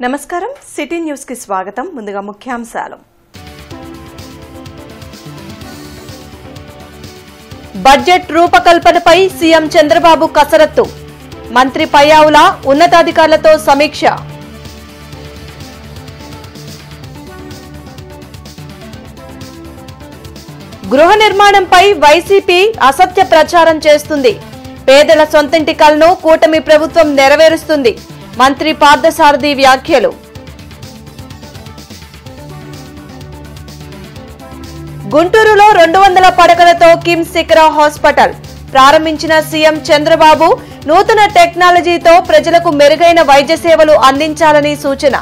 నమస్కారం city news కి స్వాగతం. ముందుగా ముఖ్యాంశాలు. బడ్జెట్ రూపకల్పనపై సీఎం చంద్రబాబు కసరత్తు. మంత్రి పయ్యావుల ఉన్నతాధికారులతో సమీక్ష. గృహ నిర్మాణంపై వైసీపీ అసత్య ప్రచారం చేస్తుంది. పేదల సొంతింటి కలను కూటమి ప్రభుత్వం నెరవేరుస్తుంది. మంత్రి పార్థసారథి వ్యాఖ్యలు. గుంటూరులో 200 పడకలతో కిమ్స్ సిక్రా హాస్పిటల్ ప్రారంభించిన సీఎం చంద్రబాబు నూతన టెక్నాలజీతో ప్రజలకు మెరుగైన వైద్య సేవలు అందించాలని సూచన.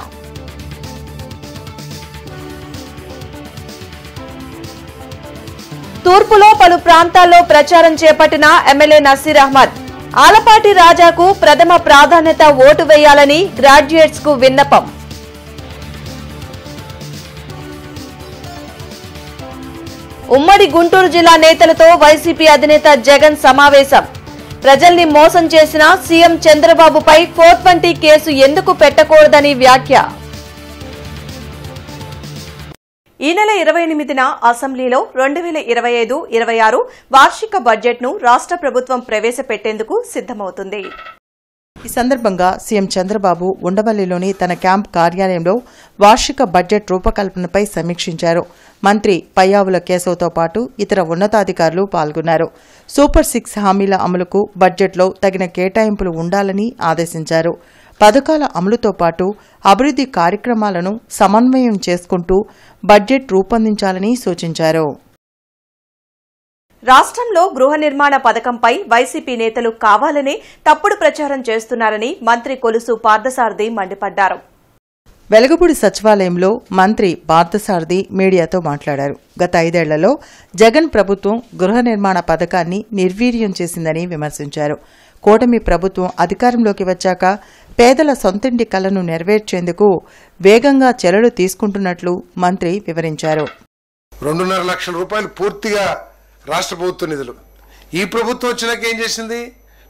తూర్పులో పలు ప్రాంతాల్లో ప్రచారం చేపట్టిన ఎమ్మెల్యే నసీర్ అహ్మద్. ఆలపాటి రాజాకు ప్రథమ ప్రాధాన్యత ఓటు వేయాలని గ్రాడ్యుయేట్స్ కు విన్నపం. ఉమ్మడి గుంటూరు జిల్లా నేతలతో వైసీపీ అధినేత జగన్ సమావేశం. ప్రజల్ని మోసం చేసిన సీఎం చంద్రబాబుపై 420 కేసు ఎందుకు పెట్టకూడదని వ్యాఖ్య. ఈ నెల 28న అసెంబ్లీలో 2025-26 వార్షిక బడ్జెట్ను రాష్ట్ర ప్రభుత్వం ప్రవేశపెట్టేందుకు సిద్దమవుతుంది. ఈ సందర్భంగా సీఎం చంద్రబాబు ఉండవల్లిలోని తన క్యాంప్ కార్యాలయంలో వార్షిక బడ్జెట్ రూపకల్పనపై సమీక్షించారు. మంత్రి పయ్యావుల కేశవ్తో పాటు ఇతర ఉన్నతాధికారులు పాల్గొన్నారు. సూపర్ 6 హామీల అమలుకు బడ్జెట్లో తగిన కేటాయింపులు ఉండాలని ఆదేశించారు. పథకాల అమలుతో పాటు అభివృద్ది కార్యక్రమాలను సమన్వయం చేసుకుంటూ బడ్జెట్ రూపొందించాలని సూచించారు. రాష్ట్రంలో గృహ నిర్మాణ పథకంపై వైసీపీ నేతలు కావాలనే తప్పుడు ప్రచారం చేస్తున్నారని మంత్రి కొలుసు పార్థసారథి మండిపడ్డారు. వెలగపూడి సచివాలయంలో మంత్రి పార్థసారథి మీడియాతో మాట్లాడారు. గత 5 ఏళ్లలో జగన్ ప్రభుత్వం గృహ నిర్మాణ పథకాన్ని నిర్వీర్యం చేసిందని విమర్శించారు. కూటమి ప్రభుత్వం అధికారంలోకి వచ్చాక పేదల సొంతింటి కలను నెరవేర్చేందుకు వేగంగా చర్యలు తీసుకుంటున్నట్లు మంత్రి వివరించారు. 2.5 లక్షల రూపాయలు పూర్తిగా రాష్ట్ర ప్రభుత్వ నిధులు. ఈ ప్రభుత్వం వచ్చినాక ఏం చేసింది?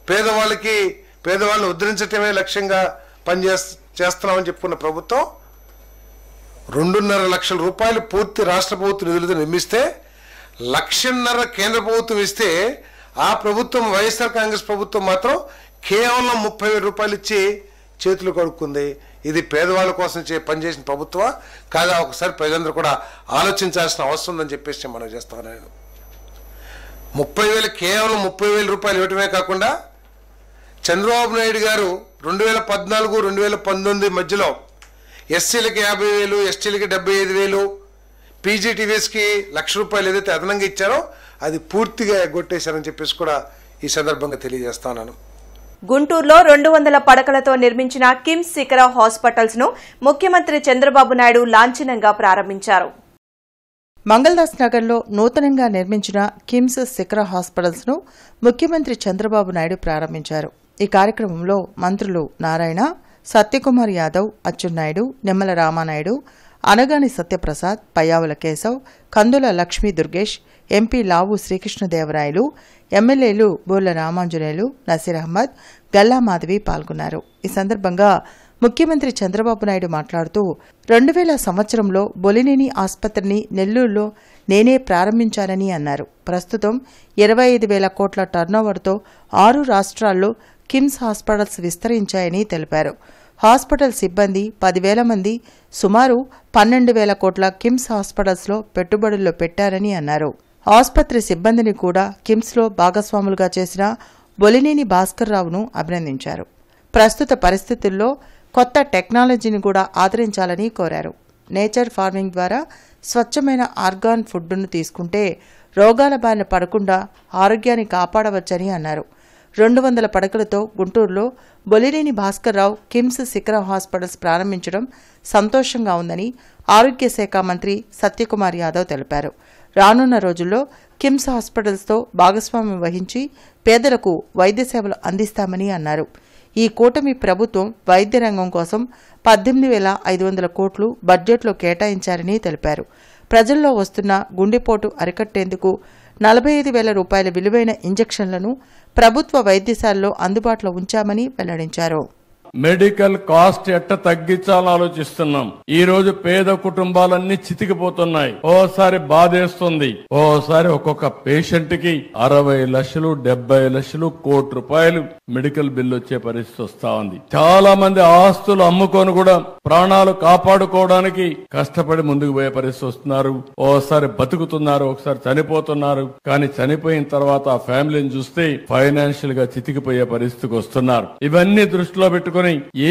పేదవాళ్ళని ఉద్ధరించటమే లక్ష్యంగా చేస్తున్నామని చెప్పుకున్న ప్రభుత్వం 2.5 లక్షల రూపాయలు పూర్తి రాష్ట్ర ప్రభుత్వ నిధులతో నిర్మిస్తే 1.5 లక్షలు కేంద్ర ప్రభుత్వం ఇస్తే ఆ ప్రభుత్వం వైఎస్ఆర్ కాంగ్రెస్ ప్రభుత్వం మాత్రం కేవలం 30,000 రూపాయలు ఇచ్చి చేతులు కడుక్కుంది. ఇది పేదవాళ్ళ కోసం పనిచేసిన ప్రభుత్వమా కాదా? ఒకసారి ప్రజలందరూ కూడా ఆలోచించాల్సిన అవసరం ఉందని చెప్పేసి మనం చేస్తాను. నేను 30,000 కేవలం 30,000 రూపాయలు ఇవ్వటమే కాకుండా చంద్రబాబు నాయుడు గారు 2014-2019 మధ్యలో ఎస్సీలకి 50,000, ఎస్టీలకి 75,000, పీజీటీవీఎస్కి 1,00,000 రూపాయలు ఏదైతే అదనంగా ఇచ్చారో అది పూర్తిగా ఎగ్గొట్టేశారని చెప్పేసి కూడా ఈ సందర్భంగా తెలియజేస్తాను. గుంటూరులో 200 పడకలతో నిర్మించిన కిమ్స్ సిక్రా హాస్పిటల్స్ ను ముఖ్యమంత్రి చంద్రబాబు నాయుడు లాంఛనంగా ప్రారంభించారు. మంగళదాస్ నగర్లో నూతనంగా నిర్మించిన కిమ్స్ సిక్రా హాస్పిటల్స్ ను ముఖ్యమంత్రి చంద్రబాబు నాయుడు ప్రారంభించారు. ఈ కార్యక్రమంలో మంత్రులు నారాయణ, సత్యకుమార్ యాదవ్, అచ్చెన్నాయుడు, నిమ్మల రామానాయుడు, అనగాని సత్యప్రసాద్, పయ్యావుల కేశవ్, కందుల లక్ష్మీ దుర్గేష్, ఎంపీ లావు శ్రీకృష్ణదేవరాయలు, ఎమ్మెల్యేలు బోర్ల రామాంజనేయులు, నసీర్ అహ్మద్, గల్లా మాధవి పాల్గొన్నారు. ఈ సందర్భంగా ముఖ్యమంత్రి చంద్రబాబు నాయుడు మాట్లాడుతూ 2000 సంవత్సరంలో బొలినేని ఆసుపత్రిని నెల్లూరులో నేనే ప్రారంభించానని అన్నారు. ప్రస్తుతం 25,000 కోట్ల టర్నోవర్తో 6 రాష్ట్రాల్లో కిమ్స్ హాస్పిటల్స్ విస్తరించాయని తెలిపారు. హాస్పిటల్ సిబ్బంది 10,000 మంది సుమారు 12,000 కోట్ల కిమ్స్ హాస్పిటల్స్లో పెట్టుబడుల్లో పెట్టారని అన్నారు. ఆసుపత్రి సిబ్బందిని కూడా కిమ్స్లో భాగస్వాములుగా చేసిన బొలినేని భాస్కర్రావును అభినందించారు. ప్రస్తుత పరిస్థితుల్లో కొత్త టెక్నాలజీని కూడా ఆదరించాలని కోరారు. నేచర్ ఫార్మింగ్ ద్వారా స్వచ్ఛమైన ఆర్గాన్ ఫుడ్ను తీసుకుంటే రోగాల బారిన పడకుండా ఆరోగ్యాన్ని కాపాడవచ్చని అన్నారు. 200 పడకలతో గుంటూరులో బొలినేని భాస్కర్రావు కిమ్స్ సిక్రా హాస్పిటల్స్ ప్రారంభించడం సంతోషంగా ఉందని ఆరోగ్య శాఖ మంత్రి సత్యకుమార్ యాదవ్ తెలిపారు. రానున్న రోజుల్లో కిమ్స్ హాస్పిటల్స్తో భాగస్వామ్యం వహించి పేదలకు వైద్య సేవలు అందిస్తామని అన్నారు. ఈ కూటమి ప్రభుత్వం వైద్య రంగం కోసం 18,500 కోట్లు బడ్జెట్లో కేటాయించారని తెలిపారు. ప్రజల్లో వస్తున్న గుండెపోటు అరికట్టేందుకు 45,000 రూపాయల విలువైన ఇంజెక్షన్లను ప్రభుత్వ వైద్యశాలలో అందుబాటులో ఉంచామని వెల్లడించారు. మెడికల్ కాస్ట్ ఎట్ట తగ్గించాలని ఆలోచిస్తున్నాం. ఈ రోజు పేద కుటుంబాలన్నీ చితికిపోతున్నాయి. ఓసారి బాధేస్తుంది, ఓసారి ఒక్కొక్క పేషెంట్ కి 60 లక్షలు 70 లక్షలు కోటి రూపాయలు మెడికల్ బిల్లు వచ్చే పరిస్థితి వస్తా ఉంది. చాలా మంది ఆస్తులు అమ్ముకొని కూడా ప్రాణాలు కాపాడుకోవడానికి కష్టపడి ముందుకు పోయే పరిస్థితి వస్తున్నారు. ఓసారి బతుకుతున్నారు, ఒకసారి చనిపోతున్నారు. కానీ చనిపోయిన తర్వాత ఆ ఫ్యామిలీని చూస్తే ఫైనాన్షియల్ గా చితికిపోయే పరిస్థితికి వస్తున్నారు. ఇవన్నీ దృష్టిలో పెట్టుకుని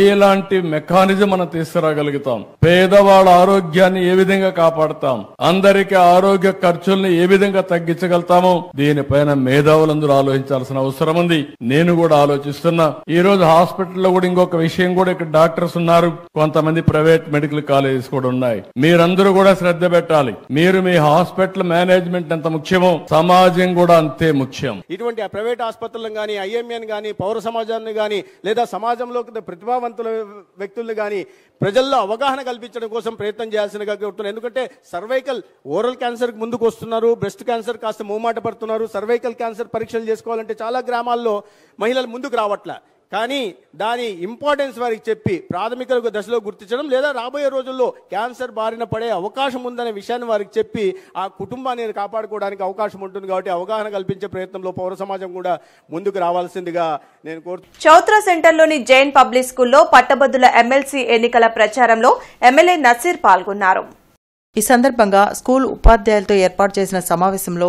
ఎలాంటి మెకానిజం మనం తీసుకురాగలుగుతాం, పేదవాళ్ళ ఆరోగ్యాన్ని ఏ విధంగా కాపాడుతాం, అందరికీ ఆరోగ్య ఖర్చుల్ని ఏ విధంగా తగ్గించగలుగుతామో దీనిపైన మేధావులందరూ ఆలోచించాల్సిన అవసరం ఉంది. నేను కూడా ఆలోచిస్తున్నా. ఈ రోజు హాస్పిటల్లో కూడా ఇంకొక విషయం కూడా, ఇక్కడ డాక్టర్స్ ఉన్నారు, కొంతమంది ప్రైవేట్ మెడికల్ కాలేజెస్ కూడా ఉన్నాయి. మీరందరూ కూడా శ్రద్ధ పెట్టాలి. మీరు మీ హాస్పిటల్ మేనేజ్మెంట్ ఎంత ముఖ్యమో సమాజం కూడా అంతే ముఖ్యం. ఇటువంటి ప్రైవేట్ ఆసుపత్రులను కానీ, ఐఎంఏని కానీ, పౌర సమాజాన్ని కానీ, లేదా సమాజంలో ప్రతిభావంతుల వ్యక్తులను కానీ ప్రజల్లో అవగాహన కల్పించడం కోసం ప్రయత్నం చేయాల్సిందిగా కోరుతున్నాను. ఎందుకంటే సర్వైకల్ ఓరల్ క్యాన్సర్ ముందుకు వస్తున్నారు, బ్రెస్ట్ క్యాన్సర్ కాస్త మూమాట పడుతున్నారు. సర్వైకల్ క్యాన్సర్ పరీక్షలు చేసుకోవాలంటే చాలా గ్రామాల్లో మహిళలు ముందుకు రావట్లే. కానీ దాని ఇంపార్టెన్స్ వారికి చెప్పి ప్రాథమిక దశలో గుర్తించడం, లేదా రాబోయే రోజుల్లో క్యాన్సర్ బారిన పడే అవకాశం ఉందనే విషయాన్ని వారికి చెప్పి ఆ కుటుంబాన్ని కాపాడుకోవడానికి అవకాశం ఉంటుంది. కాబట్టి అవగాహన కల్పించే ప్రయత్నంలో పౌర సమాజం కూడా ముందుకు రావాల్సిందిగా నేను కోరుతున్నాను. చౌత్రా సెంటర్లోని జైన్ పబ్లిక్ స్కూల్లో పట్టభద్రుల ఎమ్మెల్సీ ఎన్నికల ప్రచారంలో ఎమ్మెల్యే నసీర్ పాల్గొన్నారు. ఈ సందర్భంగా స్కూల్ ఉపాధ్యాయులతో ఏర్పాటు చేసిన సమావేశంలో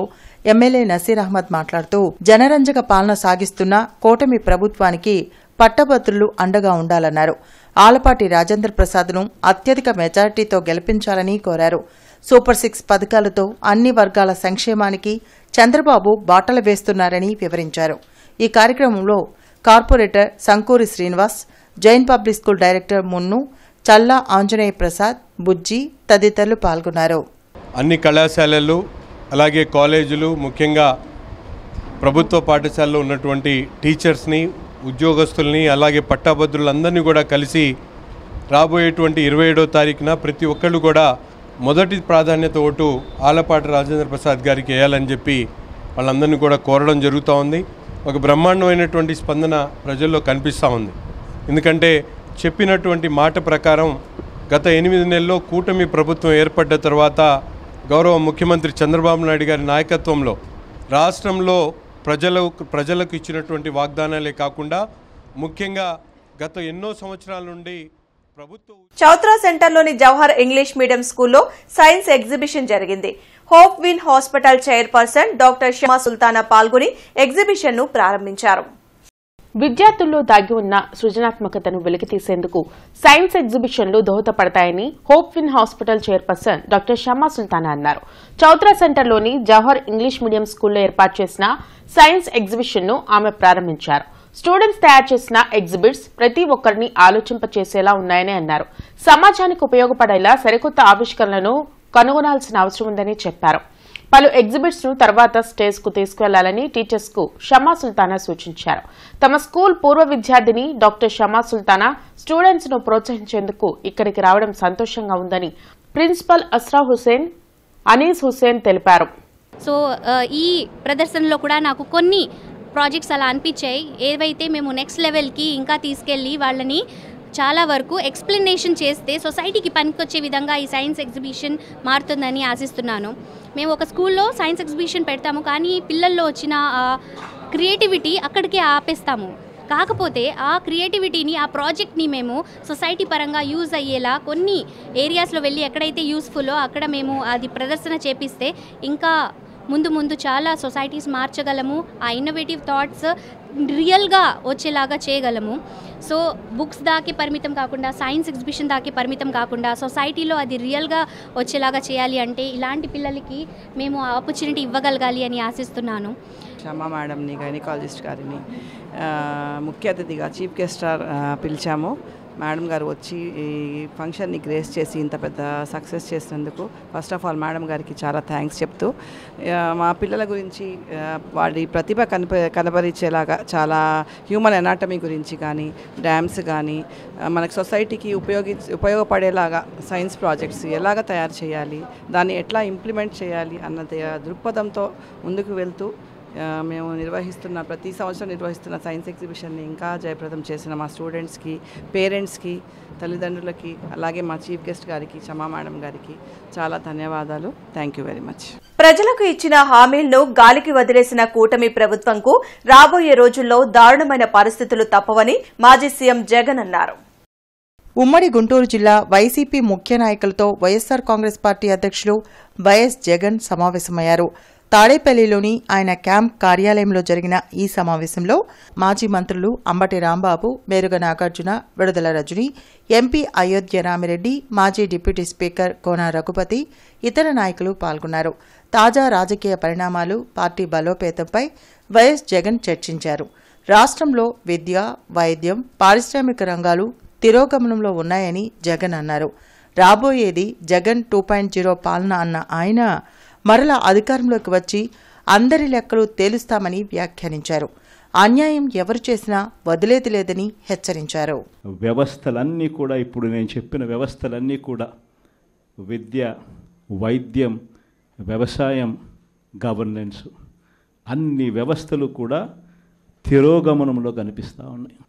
ఎమ్మెల్యే నసీర్ అహ్మద్ మాట్లాడుతూ జనరంజక పాలన సాగిస్తున్న కూటమి ప్రభుత్వానికి పట్టభద్రులు అండగా ఉండాలన్నారు. ఆలపాటి రాజేంద్ర ప్రసాద్ను అత్యధిక మెజారిటీతో గెలిపించాలని కోరారు. సూపర్ 6 పథకాలతో అన్ని వర్గాల సంక్షేమానికి చంద్రబాబు బాటలు వేస్తున్నారని వివరించారు. ఈ కార్యక్రమంలో corporator Sankuri Srinivas, Jain public school director Munnu, Challa Anjaneya Prasad, Bujji తదితరులు పాల్గొన్నారు. అన్ని కళాశాలలు అలాగే కాలేజీలు, ముఖ్యంగా ప్రభుత్వ పాఠశాలలో ఉన్నటువంటి టీచర్స్ని, ఉద్యోగస్తుల్ని, అలాగే పట్టాభద్రులందరినీ కూడా కలిసి రాబోయేటువంటి 27వ తారీఖున ప్రతి ఒక్కళ్ళు కూడా మొదటి ప్రాధాన్యత ఓటు ఆలపాటి రాజేంద్ర ప్రసాద్ గారికి వేయాలని చెప్పి వాళ్ళందరినీ కూడా కోరడం జరుగుతూ ఉంది. ఒక బ్రహ్మాండమైనటువంటి స్పందన ప్రజల్లో కనిపిస్తూ ఉంది. ఎందుకంటే చెప్పినటువంటి మాట ప్రకారం గత 8 నెలల్లో కూటమి ప్రభుత్వం ఏర్పడ్డ తర్వాత గౌరవ ముఖ్యమంత్రి చంద్రబాబు నాయుడు గారి నాయకత్వంలో రాష్ట్రంలో ప్రజలకు ఇచ్చినటువంటి వాగ్దానాలే కాకుండా ముఖ్యంగా గత ఎన్నో సంవత్సరాల నుండి ప్రభుత్వం చౌత్రా సెంటర్లోని జవహర్ ఇంగ్లీష్ మీడియం స్కూల్లో సైన్స్ ఎగ్జిబిషన్ జరిగింది. Hope Win hospital chairperson doctor Shama Sultana పాల్గొని ఎగ్జిబిషన్ ను ప్రారంభించారు. విద్యార్థుల్లో దాగి ఉన్న సృజనాత్మకతను వెలికితీసేందుకు సైన్స్ ఎగ్జిబిషన్లు దోహదపడతాయని Hope Win hospital chairperson doctor Shama Sultana అన్నారు. చౌత్రా సెంటర్లోని జవహర్ ఇంగ్లీష్ మీడియం స్కూల్లో ఏర్పాటు చేసిన సైన్స్ ఎగ్జిబిషన్ ను ఆమె ప్రారంభించారు. స్టూడెంట్స్ తయారు చేసిన ఎగ్జిబిట్స్ ప్రతి ఒక్కరిని ఆలోచింపచేసేలా ఉన్నాయని అన్నారు. సమాజానికి ఉపయోగపడేలా సరికొత్త ఆవిష్కరణలను కనుగొనాల్సిన అవసరం ఉందని చెప్పారు. పలు ఎగ్జిబిట్స్ ను తర్వాత స్టేజ్ కు తీసుకువెళ్లాలని టీచర్స్ కు షమా సుల్తానా సూచించారు. తమ స్కూల్ పూర్వ విద్యార్థిని డాక్టర్ షమా సుల్తానా స్టూడెంట్స్ ను ప్రోత్సహించేందుకు ఇక్కడికి రావడం సంతోషంగా ఉందని ప్రిన్సిపల్ అస్రా హుసేన్, అనీస్ హుసేన్ తెలిపారు. సో ఈ ప్రదర్శనలో కూడా నాకు కొన్ని ప్రాజెక్ట్స్ అలా అనిపించాయి. ఏవైతే మేము నెక్స్ట్ లెవెల్కి ఇంకా తీసుకెళ్ళి వాళ్ళని చాలా వరకు ఎక్స్ప్లెనేషన్ చేస్తే సొసైటీకి పనికొచ్చే విధంగా ఈ సైన్స్ ఎగ్జిబిషన్ మారుతుందని ఆశిస్తున్నాను. మేము ఒక స్కూల్లో సైన్స్ ఎగ్జిబిషన్ పెడతాము, కానీ పిల్లల్లో వచ్చిన క్రియేటివిటీ అక్కడికే ఆపేస్తాము. కాకపోతే ఆ క్రియేటివిటీని, ఆ ప్రాజెక్ట్ని మేము సొసైటీ పరంగా యూజ్ అయ్యేలా కొన్ని ఏరియాస్లో వెళ్ళి ఎక్కడైతే యూస్ఫుల్లో అక్కడ మేము అది ప్రదర్శన చేపిస్తే ఇంకా ముందు చాలా సొసైటీస్ మార్చగలము. ఆ ఇన్నోవేటివ్ థాట్స్ రియల్గా వచ్చేలాగా చేయగలము. సో బుక్స్ దాకే పరిమితం కాకుండా, సైన్స్ ఎగ్జిబిషన్ దాకే పరిమితం కాకుండా సొసైటీలో అది రియల్గా వచ్చేలాగా చేయాలి అంటే ఇలాంటి పిల్లలకి మేము ఆపర్చునిటీ ఇవ్వగలగాలి అని ఆశిస్తున్నాను. షమా మేడంని, గైనకాలజిస్ట్ గారిని ముఖ్య అతిథిగా చీఫ్ గెస్ట్ పిలిచాము. మేడం గారు వచ్చి ఈ ఫంక్షన్ని గ్రేస్ చేసి ఇంత పెద్ద సక్సెస్ చేసినందుకు ఫస్ట్ ఆఫ్ ఆల్ మేడం గారికి చాలా థ్యాంక్స్ చెప్తూ, మా పిల్లల గురించి వాడి ప్రతిభ కనబరిచేలాగా చాలా హ్యూమన్ ఎనాటమీ గురించి కానీ, డ్యామ్స్ కానీ, మనకు సొసైటీకి ఉపయోగపడేలాగా సైన్స్ ప్రాజెక్ట్స్ ఎలాగ తయారు చేయాలి, దాన్ని ఎట్లా ఇంప్లిమెంట్ చేయాలి అన్నది దృక్పథంతో ముందుకు వెళ్తూ మేము ప్రతి సంవత్సరం నిర్వహిస్తున్న సైన్స్ ఎగ్జిబిషన్ని ఇంకా జయప్రదం చేసిన మా స్టూడెంట్స్కి, పేరెంట్స్కి, తల్లిదండ్రులకి, అలాగే మా చీఫ్ గెస్ట్ గారికి, షమా మేడం గారికి చాలా ధన్యవాదాలు. Thank you very much. ప్రజలకు ఇచ్చిన హామీలను గాలికి వదిలేసిన కూటమి ప్రభుత్వంకు రాబోయే రోజుల్లో దారుణమైన పరిస్థితులు తప్పవని మాజీ సీఎం జగన్ అన్నారు. ఉమ్మడి గుంటూరు జిల్లా వైసీపీ ముఖ్య నాయకులతో వైఎస్సార్ కాంగ్రెస్ పార్టీ అధ్యక్షులు వైఎస్ జగన్ సమావేశమయ్యారు. తాడేపల్లిలోని ఆయన క్యాంప్ కార్యాలయంలో జరిగిన ఈ సమావేశంలో మాజీ మంత్రులు అంబటి రాంబాబు, మేరుగ నాగార్జున, విడుదల రజని, ఎంపీ అయోధ్య రామిరెడ్డి, మాజీ డిప్యూటీ స్పీకర్ కోన రఘుపతి, ఇతర నాయకులు పాల్గొన్నారు. తాజా రాజకీయ పరిణామాలు, పార్టీ బలోపేతంపై వైఎస్ జగన్ చర్చించారు. రాష్ట్రంలో విద్య, వైద్యం, పారిశ్రామిక రంగాలు తిరోగమనంలో ఉన్నాయని జగన్ అన్నారు. రాబోయేది జగన్ 2.0 పాలన అన్న ఆయన మరలా అధికారంలోకి వచ్చి అందరి లెక్కలు తేలుస్తామని వ్యాఖ్యానించారు. అన్యాయం ఎవరు చేసినా వదిలేది లేదని హెచ్చరించారు. వ్యవస్థలన్నీ కూడా, ఇప్పుడు నేను చెప్పిన వ్యవస్థలన్నీ కూడా, విద్య, వైద్యం, వ్యవసాయం, గవర్నెన్స్, అన్ని వ్యవస్థలు కూడా తిరోగమనంలో కనిపిస్తూ ఉన్నాయి.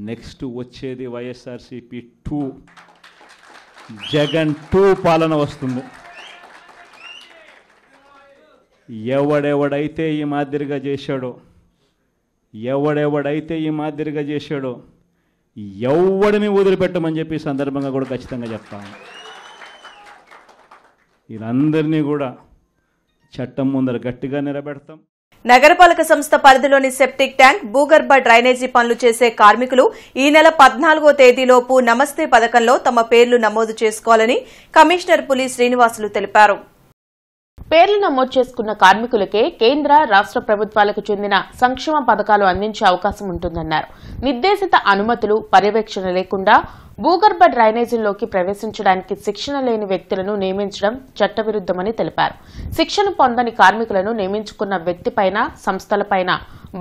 నెక్స్ట్ వచ్చేది వైఎస్ఆర్సీపీ 2, జగన్ 2 పాలన వస్తుంది. ఎవడెవడైతే ఈ మాదిరిగా చేశాడో ఎవడిని వదిలిపెట్టమని చెప్పి సందర్భంగా కూడా ఖచ్చితంగా చెప్తాను. వీళ్ళందరినీ కూడా చట్టం ముందర గట్టిగా నిలబెడతాం. నగరపాలక సంస్థ పరిధిలోని సెప్టిక్ ట్యాంక్, భూగర్భ డ్రైనేజీ పనులు చేసే కార్మికులు ఈ నెల 14వ తేదీలోపు నమస్తే పథకంలో తమ పేర్లు నమోదు చేసుకోవాలని కమిషనర్ పులి శ్రీనివాసులు తెలిపారు. పేర్లు నమోదు చేసుకున్న కార్మికులకే కేంద్ర, రాష్ట్ర ప్రభుత్వాలకు చెందిన సంక్షేమ పథకాలు అందించే అవకాశం ఉంటుందన్నారు. నిర్దేశిత అనుమతులు, పర్యవేక్షణ లేకుండా భూగర్భ డ్రైనేజీల్లోకి ప్రవేశించడానికి శిక్షణ లేని వ్యక్తులను నియమించడం చట్టవిరుద్దమని తెలిపారు. శిక్షణ పొందని కార్మికులను నియమించుకున్న వ్యక్తిపైన, సంస్థలపైన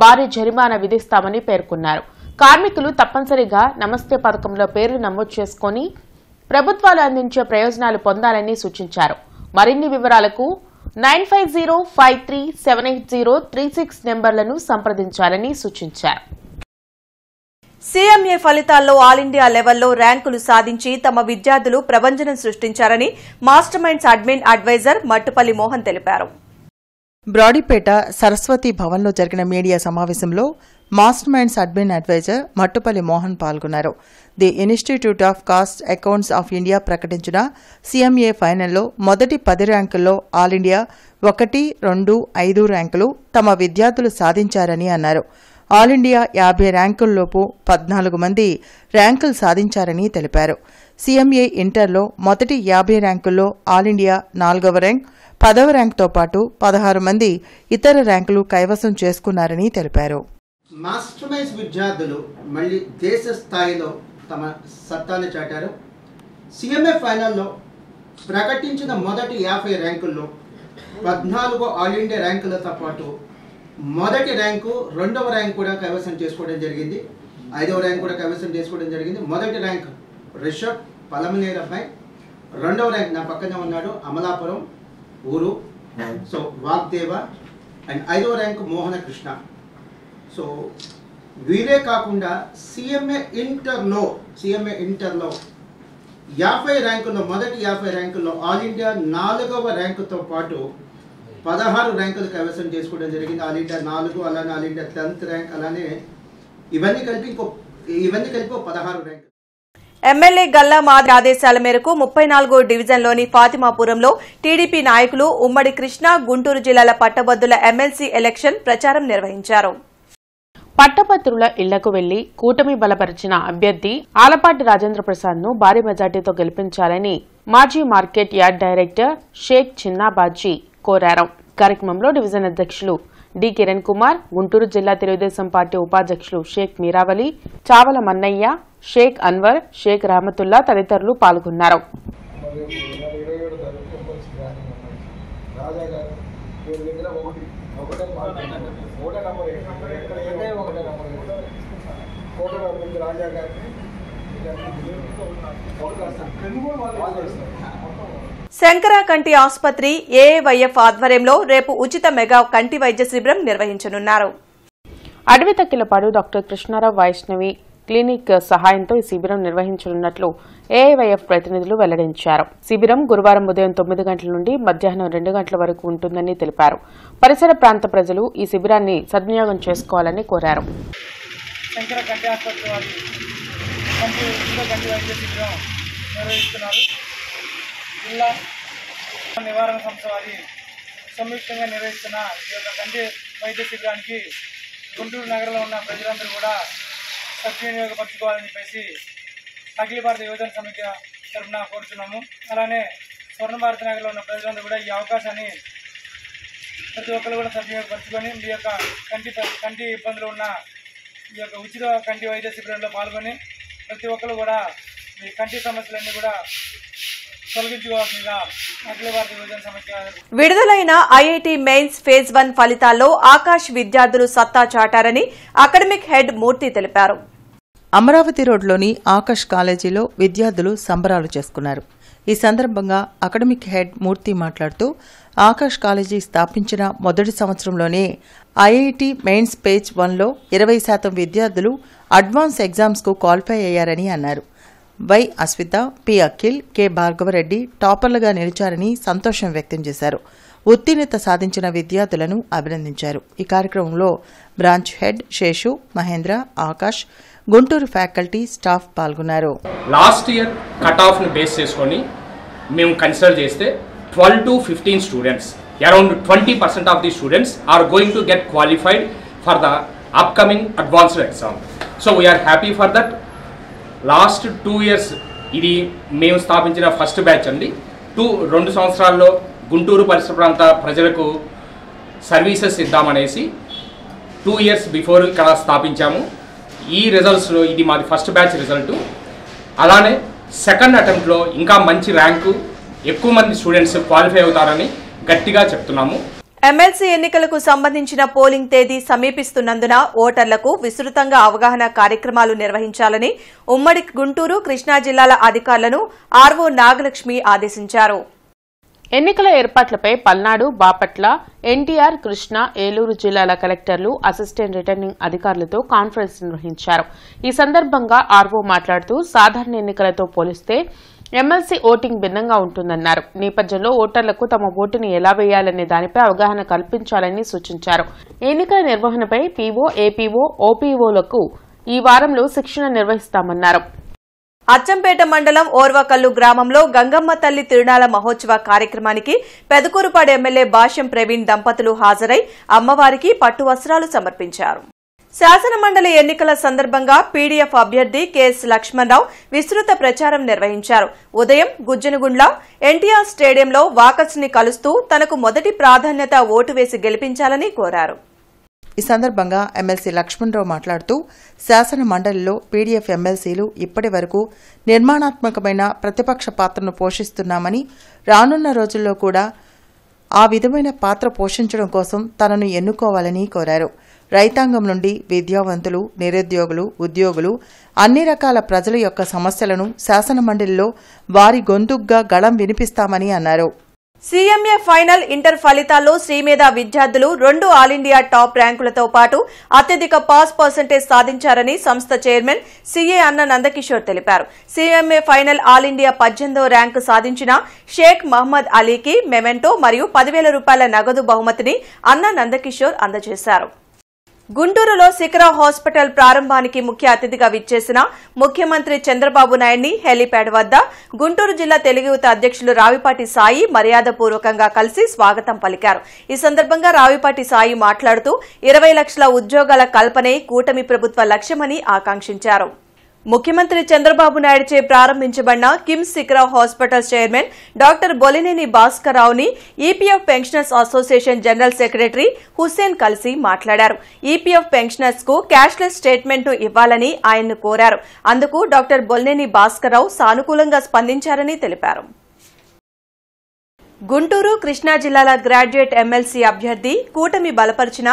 భారీ జరిమానా విధిస్తామని పేర్కొన్నారు. కార్మికులు తప్పనిసరిగా నమస్తే పథకంలో పేర్లు నమోదు చేసుకుని ప్రభుత్వాలు అందించే ప్రయోజనాలు పొందాలని సూచించారు. మరిన్ని వివరాలకు 9505378036 నెంబర్లను సంప్రదించాలని సూచించారు. సీఎంఏ ఫలితాల్లో ఆల్ ఇండియా లెవెల్లో ర్యాంకులు సాధించి తమ విద్యార్థులు ప్రభంజనం సృష్టించారని Master Minds admin advisor Mattupalli Mohan తెలిపారు. బ్రాడీపేట సరస్వతి భవన్లో జరిగిన మీడియా సమావేశంలో Master Minds admin advisor Mattupalli Mohan పాల్గొన్నారు. The Institute of Cost Accounts of India ప్రకటించిన సీఎంఏ ఫైనల్లో మొదటి 10 ర్యాంకుల్లో ఆల్ ఇండియా 1, 2, 5 ర్యాంకులు తమ విద్యార్థులు సాధించారని అన్నారు. ఆల్ ఇండియా 50 ర్యాంకుల్లోపు 14 మంది ర్యాంకులు సాధించారని తెలిపారు. సీఎంఏ ఇంటర్లో మొదటి 50 ర్యాంకుల్లో ఆల్ ఇండియా 4వ ర్యాంక్, 10వ ర్యాంకుతో పాటు 16 మంది ఇతర ర్యాంకులు కైవసం చేసుకున్నారని తెలిపారు. మాస్టర్ మైండ్స్ విద్యార్థులు మళ్లీ దేశ స్థాయిలో తమ సత్తాను చాటారు. సీఎంఏ ఫైనల్లో ప్రకటించిన మొదటి 50 ర్యాంకుల్లో 14 ఆల్ ఇండియా ర్యాంకులతో పాటు మొదటి ర్యాంకు, 2వ ర్యాంక్ కూడా కైవసం చేసుకోవడం జరిగింది. 5వ ర్యాంక్ కూడా కైవసం చేసుకోవడం జరిగింది. మొదటి ర్యాంక్ రిషబ్, పలమనేరు అబ్బాయి. 2వ ర్యాంక్ నా పక్కనే ఉన్నాడు, అమలాపురం ఊరు, సో వాగ్దేవ. అండ్ 5వ ర్యాంక్ మోహన కృష్ణ. సో వీరే కాకుండా సీఎంఏ ఇంటర్లో 50 ర్యాంకుల్లో మొదటి 50 ర్యాంకుల్లో ఆల్ ఇండియా 4వ ర్యాంకుతో పాటు 16 ర్యాంకులు కైవసం చేసుకోవడం జరిగింది. ఆల్ ఇండియా 4, అలానే ఆల్ ఇండియా 10th ర్యాంక్, అలానే ఇవన్నీ కలిపి 16 ర్యాంకులు. ఎమ్మెల్యే గల్లా మాది ఆదేశాల మేరకు 34వ డివిజన్లోని ఫాతిమాపురంలో టీడీపీ నాయకులు ఉమ్మడి కృష్ణా, గుంటూరు జిల్లాల పట్టభద్రుల ఎమ్మెల్సీ ఎలక్షన్ ప్రచారం నిర్వహించారు. పట్టభద్రుల ఇళ్లకు వెళ్లి కూటమి బలపరిచిన అభ్యర్థి ఆలపాటి రాజేంద్ర ప్రసాద్ ను భారీ మెజార్టీతో గెలిపించాలని మాజీ మార్కెట్ యార్డ్ డైరెక్టర్ షేక్ చిన్నాబాజీ కోరారు. కార్యక్రమంలో డివిజన్ అధ్యక్షులు డి కిరణ్ కుమార్, గుంటూరు జిల్లా తెలుగుదేశం పార్టీ ఉపాధ్యక్షులు షేక్ మీరావలి, చావల మన్నయ్య, షేక్ అన్వర్, షేక్ రహమతుల్లా తదితరులు పాల్గొన్నారు. శంకర కంటి ఆసుపత్రి ఏఏవైఎఫ్ ఆధ్వర్యంలో రేపు ఉచిత మెగా కంటి వైద్య శిబిరం నిర్వహించనున్నారు. అడవితక్కిలపాడు డాక్టర్ కృష్ణారావు వైష్ణవి క్లినిక్ సహాయంతో ఈ శిబిరం నిర్వహించనున్నట్లు ఏఐవైఎఫ్ ప్రతినిధులు వెల్లడించారు. శిబిరం గురువారం ఉదయం 9 గంటల నుండి మధ్యాహ్నం 2 గంటల వరకు ఉంటుందని తెలిపారు. పరిసర ప్రాంత ప్రజలు ఈ శిబిరాన్ని సద్వినియోగం చేసుకోవాలని కోరారు. శంకర కంటి ఆసుపత్రి వారి కంటి వైద్య శిబిరం నిర్వహిస్తున్నారు. జిల్లా నివారణ సంస్థ వారి సంయుక్తంగా నిర్వహిస్తున్న ఈ యొక్క కంటి వైద్య శిబిరానికి గుంటూరు నగరంలో ఉన్న ప్రజలందరూ కూడా సద్వినియోగపరచుకోవాలని చెప్పేసి అఖిల భారత యువజన సమితి తరఫున కోరుతున్నాము. అలానే స్వర్ణ భారత నగరంలో ఉన్న ప్రజలందరూ కూడా ఈ అవకాశాన్ని ప్రతి ఒక్కరు కూడా సద్వినియోగపరచుకొని మీ యొక్క కంటి ఇబ్బందులు ఉన్న ఈ యొక్క ఉచిత కంటి వైద్య శిబిరంలో పాల్గొని ప్రతి ఒక్కరు కూడా మీ కంటి సమస్యలన్నీ కూడా తొలగించుకోవాల్సిందిగా అఖిల భారత యువజన సమితి. విడుదలైన ఐఐటి మెయిన్స్ ఫేజ్ 1 ఫలితాల్లో ఆకాష్ విద్యార్థులు సత్తా చాటారని అకాడమిక్ హెడ్ మూర్తి తెలిపారు. అమరావతి రోడ్లోని ఆకాష్ కాలేజీలో విద్యార్థులు సంబరాలు చేసుకున్నారు. ఈ సందర్భంగా అకాడమిక్ హెడ్ మూర్తి మాట్లాడుతూ ఆకాష్ కాలేజీ స్థాపించిన మొదటి సంవత్సరంలోనే ఐఐటి మెయిన్స్ పేజ్ 1లో 20% విద్యార్థులు అడ్వాన్స్ ఎగ్జామ్స్కు క్వాలిఫై అయ్యారని అన్నారు. Y Aswitha, P Akhil, K Bhargavareddy టాపర్లుగా నిలిచారని సంతోషం వ్యక్తం చేశారు. ఉత్తీర్ణత సాధించిన విద్యార్థులను అభినందించారు. ఈ కార్యక్రమంలో branch head Seshu, Mahendra, Akash, Guntur faculty, staff పాల్గొన్నారు. లాస్ట్ ఇయర్ కట్ ఆఫ్ ని బేస్ చేసుకొని మేము కన్సిడర్ చేస్తే 12 to 15 students, around 20% of the students are going to get qualified for the upcoming advanced exam. So we're happy for that. Last 2 years ఇది మేము స్థాపించిన first batch అండి. 2 సంవత్సరాల్లో గుంటూరు పరిసర ప్రాంత ప్రజలకు సర్వీసెస్ ఇద్దామనేసి 2 years బిఫోర్ ఇక్కడ స్థాపించాము. ఈ రిజల్ట్స్లో ఇది మాది ఫస్ట్ బ్యాచ్ రిజల్ట్. అలానే సెకండ్ అటెంప్ట్లో ఇంకా మంచి ర్యాంకు, ఎక్కువ మంది స్టూడెంట్స్ క్వాలిఫై అవుతారని గట్టిగా చెప్తున్నాము. ఎమ్మెల్సీ ఎన్నికలకు సంబంధించిన పోలింగ్ తేదీ సమీపిస్తున్నందున ఓటర్లకు విస్తృతంగా అవగాహన కార్యక్రమాలు నిర్వహించాలని ఉమ్మడి గుంటూరు, కృష్ణా జిల్లాల అధికారులను ఆర్వో నాగలక్ష్మి ఆదేశించారు. ఎన్నికల ఏర్పాట్లపై పల్నాడు, బాపట్ల, ఎన్టీఆర్, కృష్ణా, ఏలూరు జిల్లాల కలెక్టర్లు, అసిస్టెంట్ రిటర్నింగ్ అధికారులతో కాన్ఫరెన్స్ నిర్వహించారు. ఈ సందర్భంగా ఆర్వో మాట్లాడుతూ సాధారణ ఎన్నికలతో పోలిస్తే ఎమ్మెల్సీ ఓటింగ్ భిన్నంగా ఉంటుందన్నారు. నేపథ్యంలో ఓటర్లకు తమ ఓటును ఎలా వేయాలనే దానిపై అవగాహన కల్పించాలని సూచించారు. ఎన్నికల నిర్వహణపై పీఓ, ఏపీఓ, ఓపీఓలకు ఈ వారంలో శిక్షణ నిర్వహిస్తామన్నారు. అచ్చంపేట మండలం ఓర్వకల్లు గ్రామంలో గంగమ్మ తల్లి తిరునాళ్ల మహోత్సవ కార్యక్రమానికి పెదకూరుపాడు ఎమ్మెల్యే భాష్యం ప్రవీణ్ దంపతులు హాజరై అమ్మవారికి పట్టు వస్త్రాలు సమర్పించారు. శాసనమండలి ఎన్నికల సందర్భంగా పీడీఎఫ్ అభ్యర్థి కెఎస్ లక్ష్మణరావు విస్తృత ప్రచారం నిర్వహించారు. ఉదయం గుజ్జనగుండ్ల ఎన్టీఆర్ స్టేడియంలో వాకర్స్ ని కలుస్తూ తనకు మొదటి ప్రాధాన్యత ఓటు వేసి గెలిపించాలని కోరారు. ఈ సందర్భంగా ఎమ్మెల్సీ లక్ష్మణరావు మాట్లాడుతూ శాసన మండలిలో పీడీఎఫ్ ఎమ్మెల్సీలు ఇప్పటి వరకు నిర్మాణాత్మకమైన ప్రతిపక్ష పాత్రను పోషిస్తున్నామని, రానున్న రోజుల్లో కూడా ఆ విధమైన పాత్ర పోషించడం కోసం తనను ఎన్నుకోవాలని కోరారు. రైతాంగం నుండి విద్యావంతులు, నిరుద్యోగులు, ఉద్యోగులు, అన్ని రకాల ప్రజల యొక్క సమస్యలను శాసనమండలిలో వారి గొంతుగ్గా గళం వినిపిస్తామని అన్నారు. సీఎంఏ ఫైనల్ ఇంటర్ ఫలితాల్లో శ్రీమేధ విద్యార్థులు 2 ఆల్ ఇండియా టాప్ ర్యాంకులతో పాటు అత్యధిక పాస్ పర్సెంటేజ్ సాధించారని సంస్థ చైర్మన్ సీఏ అన్న నందకిషోర్ తెలిపారు. సీఎంఏ ఫైనల్ ఆల్ ఇండియా 18వ ర్యాంకు సాధించిన షేక్ మహమ్మద్ అలీకి మెమెంటో మరియు 10,000 రూపాయల నగదు బహుమతిని అన్న నందకిషోర్ అందజేశారు. గుంటూరులో శిఖరా హాస్పిటల్ ప్రారంభానికి ముఖ్య అతిథిగా విచ్చేసిన ముఖ్యమంత్రి చంద్రబాబు నాయుడిని హెలీప్యాడ్ వద్ద గుంటూరు జిల్లా తెలుగు యువత అధ్యక్షులు రావిపాటి సాయి మర్యాదపూర్వకంగా కలిసి స్వాగతం పలికారు. ఈ సందర్భంగా రావిపాటి సాయి మాట్లాడుతూ 20 లక్షల ఉద్యోగాల కల్పనే కూటమి ప్రభుత్వ లక్ష్యమని ఆకాంక్షించారు. ముఖ్యమంత్రి చంద్రబాబు నాయుడుచే ప్రారంభించబడిన KIMS Shikhara hospital chairman doctor Bolineni భాస్కర్రావుని EPF pensioners association general secretary Hussain కలిసి మాట్లాడారు. ఈపీఎఫ్ పెన్షనర్స్ కు క్యాష్లెస్ స్టేట్మెంట్ ఇవ్వాలని ఆయన్ను కోరారు. అందుకు డాక్టర్ బొలినేని భాస్కర్రావు సానుకూలంగా స్పందించారని తెలిపారు. గుంటూరు కృష్ణా జిల్లాల గ్రాడ్యుయేట్ ఎమ్మెల్సీ అభ్యర్థి కూటమి బలపరిచిన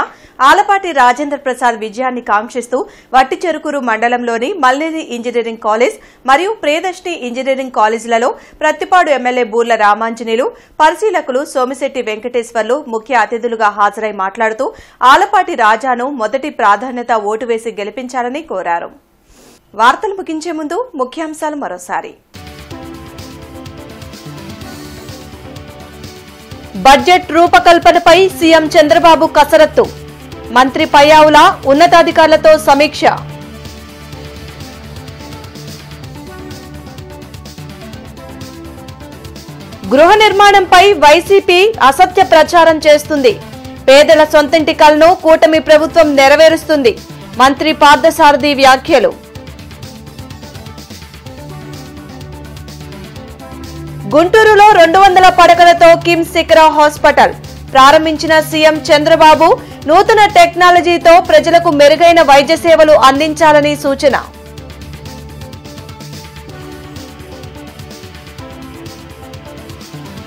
ఆలపాటి రాజేంద్ర ప్రసాద్ విజయాన్ని కాంక్షిస్తూ వట్టిచెరుకూరు మండలంలోని మల్లేరి ఇంజనీరింగ్ కాలేజ్ మరియు ప్రియదర్శిని ఇంజనీరింగ్ కాలేజీలలో ప్రత్తిపాడు ఎమ్మెల్యే బూర్ల రామాంజనేయులు పరిశీలకులు సోమిశెట్టి వెంకటేశ్వర్లు ముఖ్య అతిథులుగా హాజరై మాట్లాడుతూ ఆలపాటి రాజాను మొదటి ప్రాధాన్యత ఓటు వేసి గెలిపించాలని కోరారు. వార్తలు ముగించే ముందు ముఖ్యాంశాలు మరోసారి. బడ్జెట్ రూపకల్పనపై సీఎం చంద్రబాబు కసరత్తు. మంత్రి పయ్యావుల ఉన్నతాధికారులతో సమీక్ష. గృహ నిర్మాణంపై వైసీపీ అసత్య ప్రచారం చేస్తుంది. పేదల సొంతింటి కలను కూటమి ప్రభుత్వం నెరవేరుస్తుంది. మంత్రి పార్థసారథి వ్యాఖ్యలు. గుంటూరులో 200 పడకలతో కిమ్స్ సిక్రా హాస్పిటల్ ప్రారంభించిన సీఎం చంద్రబాబు నూతన టెక్నాలజీతో ప్రజలకు మెరుగైన వైద్య సేవలు అందించాలని సూచన.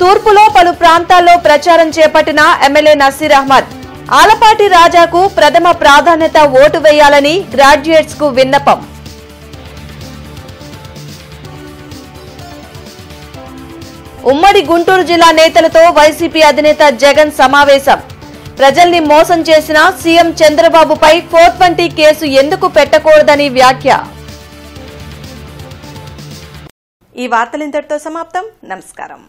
తూర్పులో పలు ప్రాంతాల్లో ప్రచారం చేపట్టిన ఎమ్మెల్యే నసీర్ అహ్మద్ ఆలపాటి రాజాకు ప్రథమ ప్రాధాన్యత ఓటు వేయాలని గ్రాడ్యుయేట్స్ కు విన్నపం. ఉమ్మడి గుంటూరు జిల్లా నేతలతో వైసీపీ అధినేత జగన్ సమావేశం. ప్రజల్ని మోసం చేసిన సీఎం చంద్రబాబుపై 420 కేసు ఎందుకు పెట్టకూడదని వ్యాఖ్య. ఈ వార్తలు ఇంతటితో సమాప్తం. నమస్కారం.